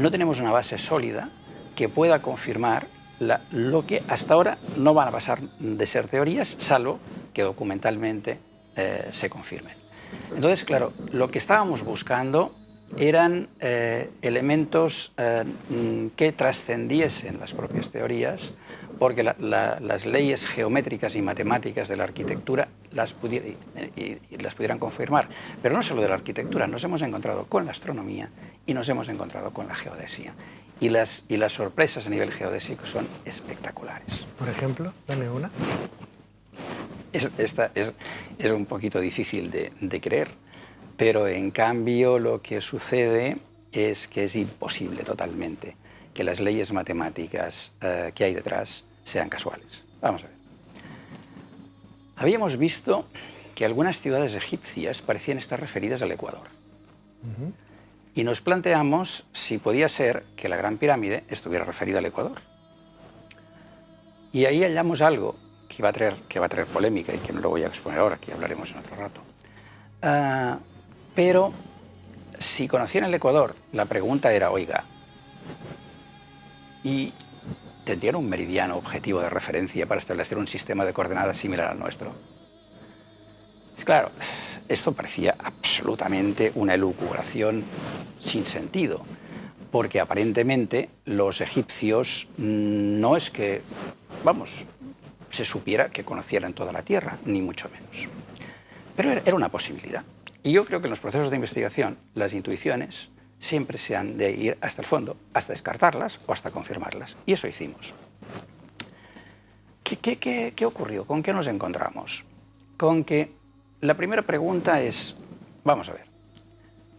no tenemos una base sólida que pueda confirmar lo que hasta ahora no van a pasar de ser teorías, salvo que documentalmente se confirmen. Entonces, claro, lo que estábamos buscando eran elementos que trascendiesen las propias teorías, porque las leyes geométricas y matemáticas de la arquitectura las pudieran confirmar. Pero no solo de la arquitectura, nos hemos encontrado con la astronomía y nos hemos encontrado con la geodesia. Y las sorpresas a nivel geodésico son espectaculares. Por ejemplo, dame una. Esta es un poquito difícil de creer, pero en cambio lo que sucede es que es imposible totalmente que las leyes matemáticas que hay detrás sean casuales. Vamos a ver. Habíamos visto que algunas ciudades egipcias parecían estar referidas al Ecuador. Y nos planteamos si podía ser que la Gran Pirámide estuviera referida al Ecuador. Y ahí hallamos algo que va a traer polémica y que no lo voy a exponer ahora, que hablaremos en otro rato. Pero si conocían el Ecuador, la pregunta era, oiga, ¿y tendrían un meridiano objetivo de referencia para establecer un sistema de coordenadas similar al nuestro? Claro, esto parecía absolutamente una elucubración sin sentido, porque aparentemente los egipcios no es que, vamos, se supiera que conocieran toda la Tierra, ni mucho menos. Pero era una posibilidad. Y yo creo que en los procesos de investigación las intuiciones siempre se han de ir hasta el fondo, hasta descartarlas o hasta confirmarlas. Y eso hicimos. ¿Qué ocurrió? ¿Con qué nos encontramos? Con que la primera pregunta es, vamos a ver,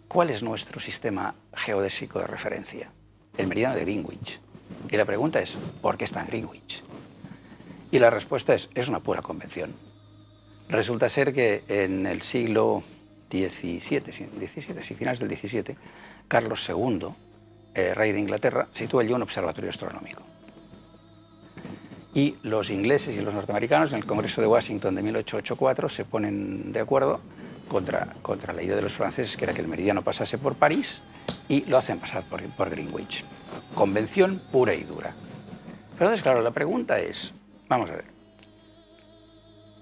¿cuál es nuestro sistema geodésico de referencia? El meridiano de Greenwich. Y la pregunta es, ¿por qué está en Greenwich? Y la respuesta es una pura convención. Resulta ser que en el siglo XVII, finales del XVII, Carlos II, rey de Inglaterra, sitúa allí un observatorio astronómico. Y los ingleses y los norteamericanos en el Congreso de Washington de 1884 se ponen de acuerdo contra la idea de los franceses, que era que el meridiano pasase por París, y lo hacen pasar por Greenwich. Convención pura y dura. Pero entonces, claro, la pregunta es, vamos a ver,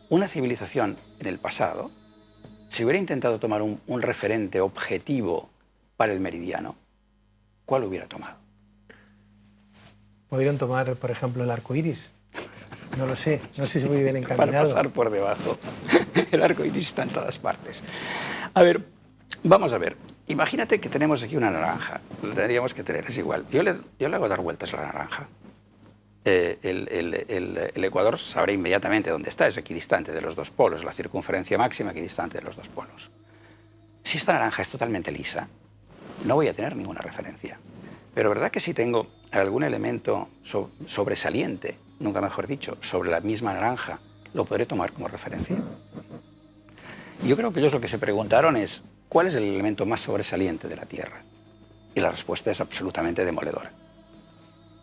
una civilización en el pasado, si hubiera intentado tomar un referente objetivo para el meridiano, ¿cuál hubiera tomado? Podrían tomar, por ejemplo, el arco iris. No lo sé, no sé si muy bien encaminado. Para pasar por debajo. El arco iris está en todas partes. A ver, vamos a ver. Imagínate que tenemos aquí una naranja. Lo tendríamos que tener, es igual. Yo le hago dar vueltas a la naranja. El Ecuador sabrá inmediatamente dónde está, es equidistante de los dos polos, la circunferencia máxima equidistante de los dos polos. Si esta naranja es totalmente lisa, no voy a tener ninguna referencia. Pero ¿verdad que si tengo algún elemento sobresaliente, nunca mejor dicho, sobre la misma naranja, lo podré tomar como referencia? Yo creo que ellos lo que se preguntaron es, ¿cuál es el elemento más sobresaliente de la Tierra? Y la respuesta es absolutamente demoledora.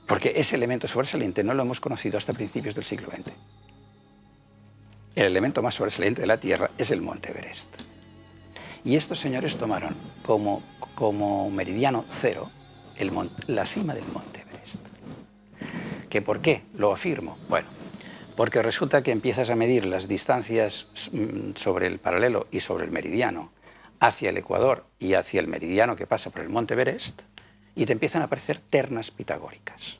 Porque ese elemento sobresaliente no lo hemos conocido hasta principios del siglo XX. El elemento más sobresaliente de la Tierra es el Monte Everest. Y estos señores tomaron como meridiano cero la cima del Monte Everest. ¿Que por qué lo afirmo? Bueno, porque resulta que empiezas a medir las distancias sobre el paralelo y sobre el meridiano hacia el Ecuador y hacia el meridiano que pasa por el Monte Everest, y te empiezan a aparecer ternas pitagóricas.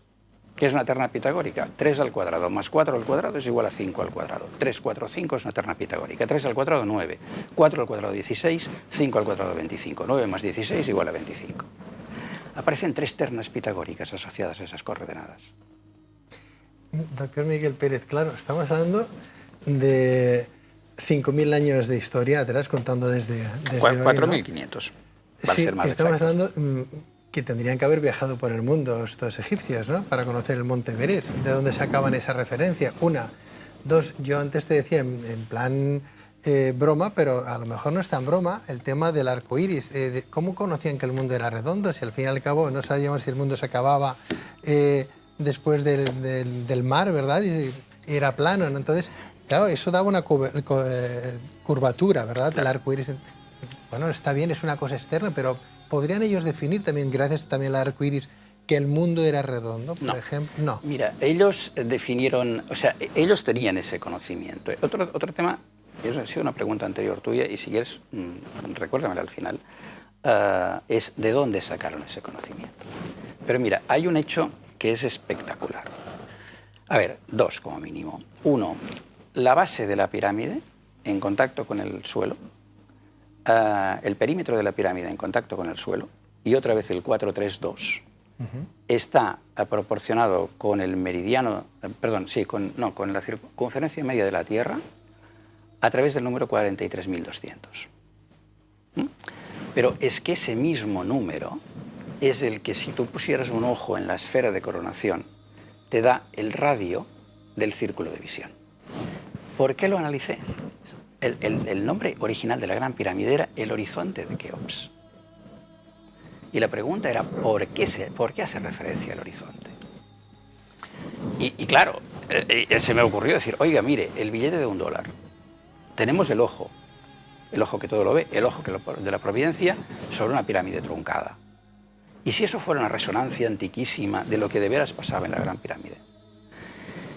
¿Qué es una terna pitagórica? 3 al cuadrado más 4 al cuadrado es igual a 5 al cuadrado. 3, 4, 5 es una terna pitagórica. 3 al cuadrado, 9. 4 al cuadrado, 16. 5 al cuadrado, 25. 9 más 16 igual a 25. Aparecen 3 ternas pitagóricas asociadas a esas coordenadas. Doctor Miguel Pérez, claro, estamos hablando de 5.000 años de historia atrás, contando desde 4.500. Sí, estamos hablando que tendrían que haber viajado por el mundo estos egipcios, ¿no?, para conocer el Monte Everest. ¿De dónde sacaban esa referencia? Una. Dos, yo antes te decía en plan broma, pero a lo mejor no es tan broma, el tema del arco iris. ¿Cómo conocían que el mundo era redondo? Si al fin y al cabo no sabíamos si el mundo se acababa después del mar, ¿verdad? Y era plano, ¿no? Entonces, claro, eso daba una curvatura, ¿verdad? Claro. El arco iris. Bueno, está bien, es una cosa externa, pero ¿podrían ellos definir también, gracias también al arco iris, que el mundo era redondo, por ejemplo? No. Mira, ellos definieron, o sea, ellos tenían ese conocimiento. Otro tema, y eso ha sido una pregunta anterior tuya, y si quieres, recuérdamela al final, es de dónde sacaron ese conocimiento. Pero mira, hay un hecho que es espectacular. A ver, dos como mínimo. Uno, la base de la pirámide en contacto con el suelo, el perímetro de la pirámide en contacto con el suelo, y otra vez el 432, está proporcionado con el meridiano, con la circunferencia media de la Tierra a través del número 43.200. Pero es que ese mismo número es el que, si tú pusieras un ojo en la esfera de coronación, te da el radio del círculo de visión. ¿Por qué lo analicé? El nombre original de la Gran Pirámide era el horizonte de Keops. Y la pregunta era, ¿por qué hace referencia al horizonte? Y claro, se me ocurrió decir, oiga, mire, el billete de $1. Tenemos el ojo que todo lo ve, el ojo de la providencia sobre una pirámide truncada. ¿Y si eso fuera una resonancia antiquísima de lo que de veras pasaba en la Gran Pirámide?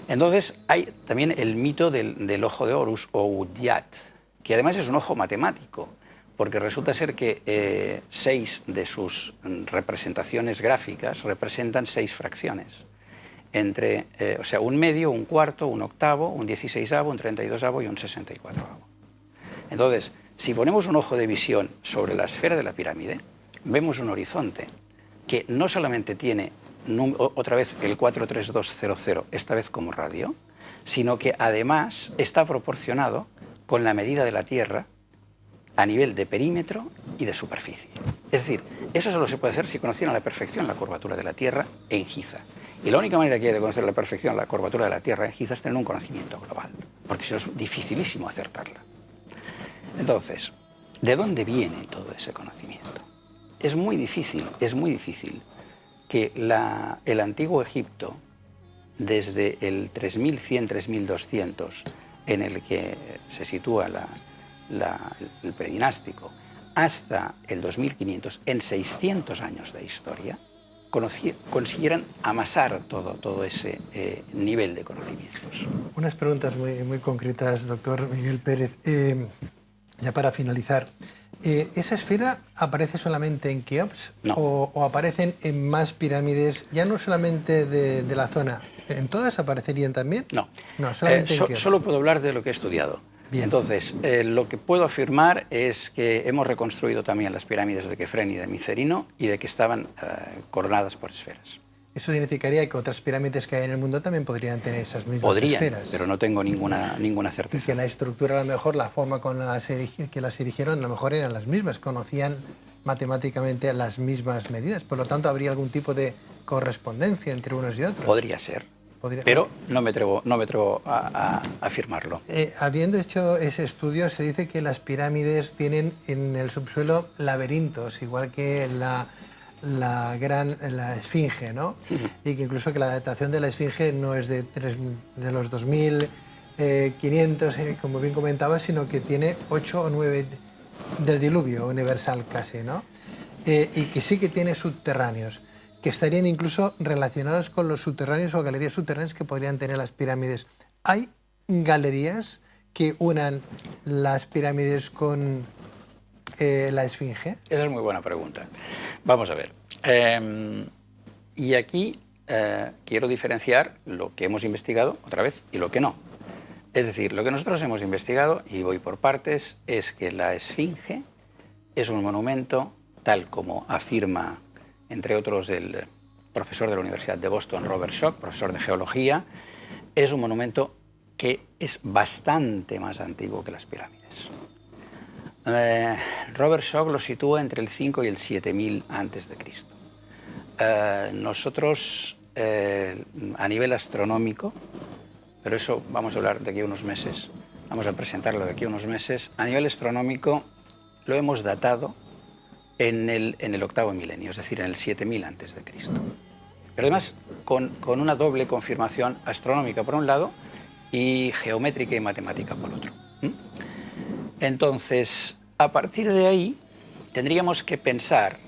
Entonces hay también el mito del ojo de Horus o Udyat, que además es un ojo matemático, porque resulta ser que 6 de sus representaciones gráficas representan 6 fracciones. O sea, un medio, un cuarto, un octavo, un 16avo, un 32avo y un 64avo. Entonces, si ponemos un ojo de visión sobre la esfera de la pirámide, vemos un horizonte que no solamente tiene otra vez el 43200, esta vez como radio, sino que además está proporcionado con la medida de la Tierra a nivel de perímetro y de superficie. Es decir, eso solo se puede hacer si conocieran a la perfección la curvatura de la Tierra en Giza. Y la única manera que hay de conocer a la perfección la curvatura de la Tierra en Giza es tener un conocimiento global, porque si no es dificilísimo acertarla. Entonces, ¿de dónde viene todo ese conocimiento? Es muy difícil que el antiguo Egipto, desde el 3100-3200, en el que se sitúa el predinástico, hasta el 2500, en 600 años de historia, consiguieran amasar todo ese nivel de conocimientos. Unas preguntas muy concretas, doctor Miguel Pérez. Ya para finalizar, ¿esa esfera aparece solamente en Keops? No. ¿O aparecen en más pirámides, ya no solamente de la zona? ¿En todas aparecerían también? No. No, solamente en Keops. Solo puedo hablar de lo que he estudiado. Bien. Entonces, lo que puedo afirmar es que hemos reconstruido también las pirámides de Kefren y de Micerino y de que estaban coronadas por esferas. ¿Eso significaría que otras pirámides que hay en el mundo también podrían tener esas mismas esferas? Pero no tengo ninguna certeza. Y que la estructura, a lo mejor, la forma con que las erigieron, a lo mejor eran las mismas, conocían matemáticamente las mismas medidas. Por lo tanto, ¿habría algún tipo de correspondencia entre unos y otros? Podría ser, pero no me atrevo a afirmarlo. Habiendo hecho ese estudio, se dice que las pirámides tienen en el subsuelo laberintos, igual que la esfinge, ¿no? Y que incluso que la datación de la esfinge no es de los 2500, como bien comentaba, sino que tiene 8 o 9 del diluvio universal casi, ¿no? Y que sí que tiene subterráneos, que estarían incluso relacionados con los subterráneos o galerías subterráneas que podrían tener las pirámides. ¿Hay galerías que unan las pirámides con la esfinge? Esa es muy buena pregunta. Vamos a ver. Y aquí quiero diferenciar lo que hemos investigado otra vez y lo que no. Es decir, lo que nosotros hemos investigado, y voy por partes, es que la esfinge es un monumento, tal como afirma, entre otros, el profesor de la Universidad de Boston, Robert Schoch, profesor de geología, es un monumento que es bastante más antiguo que las pirámides. Robert Schoch lo sitúa entre el 5 y el 7000 a.C. Nosotros, a nivel astronómico, pero eso vamos a hablar de aquí a unos meses, vamos a presentarlo de aquí a unos meses, a nivel astronómico lo hemos datado en el 8º milenio, es decir, en el 7000 a.C. Pero además con una doble confirmación astronómica por un lado y geométrica y matemática por otro. Entonces, a partir de ahí, tendríamos que pensar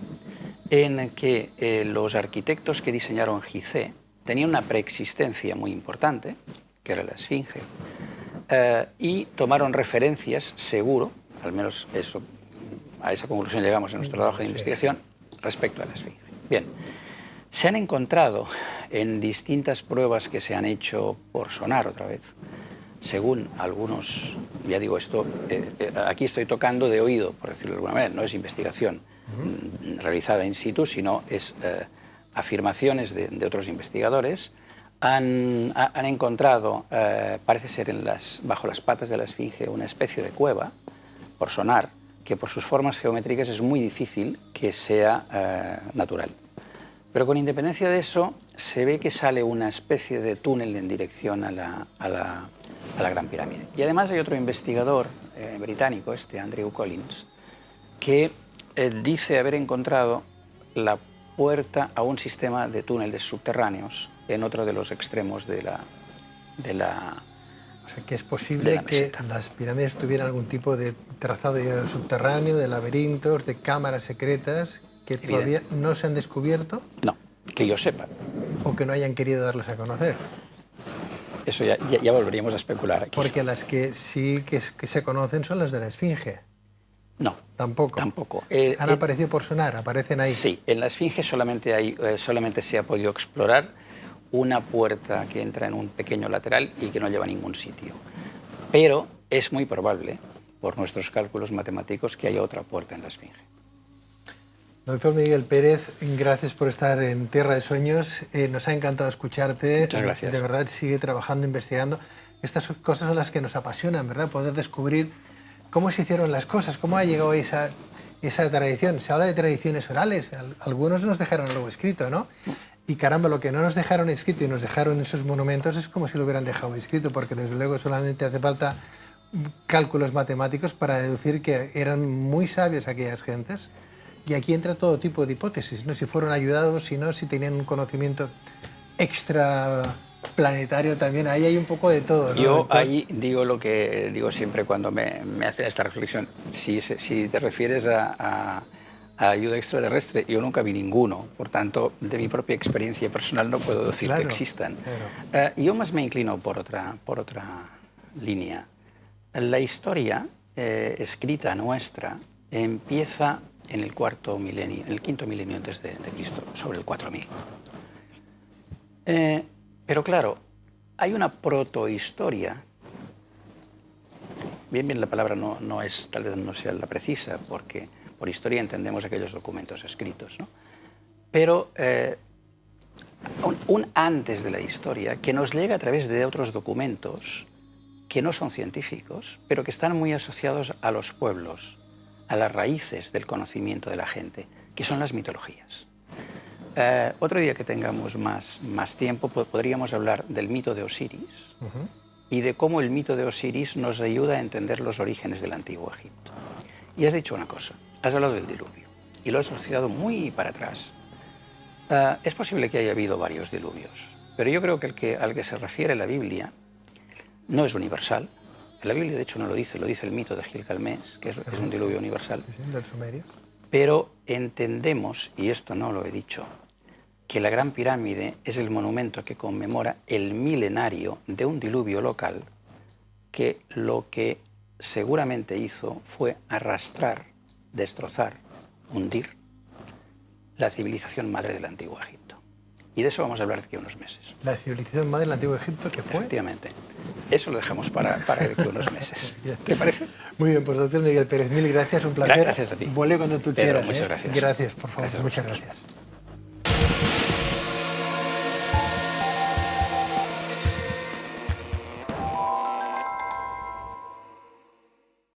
en que los arquitectos que diseñaron Gizeh tenían una preexistencia muy importante, que era la Esfinge, y tomaron referencias, seguro, al menos eso, a esa conclusión llegamos en nuestro trabajo de investigación, respecto a la Esfinge. Bien, se han encontrado en distintas pruebas que se han hecho por sonar otra vez, según algunos, ya digo esto, aquí estoy tocando de oído, por decirlo de alguna manera, no es investigación realizada in situ, sino es afirmaciones de otros investigadores, han encontrado, parece ser bajo las patas de la Esfinge, una especie de cueva, por sonar, que por sus formas geométricas es muy difícil que sea natural. Pero con independencia de eso, se ve que sale una especie de túnel en dirección a la Gran Pirámide. Y además hay otro investigador británico, Andrew Collins, que dice haber encontrado la puerta a un sistema de túneles subterráneos en otro de los extremos de la O sea, que es posible que las pirámides tuvieran algún tipo de trazado subterráneo, de laberintos, de cámaras secretas que todavía no se han descubierto. No, que yo sepa. O que no hayan querido darlos a conocer. Eso ya volveríamos a especular aquí. Porque las que sí que se conocen son las de la Esfinge. No. Tampoco. Tampoco. Han aparecido por sonar, aparecen ahí. Sí, en la Esfinge solamente se ha podido explorar una puerta que entra en un pequeño lateral y que no lleva a ningún sitio. Pero es muy probable, por nuestros cálculos matemáticos, que haya otra puerta en la Esfinge. Doctor Miguel Pérez, gracias por estar en Tierra de Sueños. Nos ha encantado escucharte. Muchas gracias. De verdad, sigue trabajando, investigando. Estas cosas son las que nos apasionan, ¿verdad? Poder descubrir cómo se hicieron las cosas, cómo ha llegado esa tradición. Se habla de tradiciones orales, algunos nos dejaron algo escrito, ¿no? Y caramba, lo que no nos dejaron escrito y nos dejaron esos monumentos es como si lo hubieran dejado escrito, porque desde luego solamente hace falta cálculos matemáticos para deducir que eran muy sabios aquellas gentes. Y aquí entra todo tipo de hipótesis, ¿no? Si fueron ayudados, si no, si tenían un conocimiento extraplanetario también. Ahí hay un poco de todo, ¿no? Yo ahí digo lo que digo siempre cuando me hacen esta reflexión. Si te refieres a ayuda extraterrestre, yo nunca vi ninguno. Por tanto, de mi propia experiencia personal no puedo decir que existan. Claro. Yo más me inclino por otra línea. La historia escrita nuestra empieza en el quinto milenio antes de Cristo, sobre el 4000. Pero claro, hay una protohistoria. Bien, la palabra tal vez no sea la precisa, porque por historia entendemos aquellos documentos escritos, ¿no? Pero un antes de la historia que nos llega a través de otros documentos que no son científicos, pero que están muy asociados a los pueblos, a las raíces del conocimiento de la gente, que son las mitologías. Otro día que tengamos más tiempo podríamos hablar del mito de Osiris y de cómo el mito de Osiris nos ayuda a entender los orígenes del antiguo Egipto. Y has dicho una cosa, has hablado del diluvio y lo has asociado muy para atrás. Es posible que haya habido varios diluvios, pero yo creo que al que se refiere la Biblia no es universal. La Biblia, de hecho, no lo dice el mito de Gilgamesh, que es un diluvio universal. Del Sumerio. Pero entendemos, y esto no lo he dicho, que la Gran Pirámide es el monumento que conmemora el milenario de un diluvio local que lo que seguramente hizo fue arrastrar, destrozar, hundir la civilización madre del Antiguo Egipto. Y de eso vamos a hablar de aquí a unos meses. ¿La civilización madre del Antiguo Egipto qué fue? Efectivamente. Eso lo dejamos para de aquí a unos meses. ¿Te parece? Muy bien, pues doctor Miguel Pérez, mil gracias, un placer. Gracias a ti. Vuelve cuando tú quieras. Muchas gracias. Gracias, por favor. Gracias. Muchas gracias.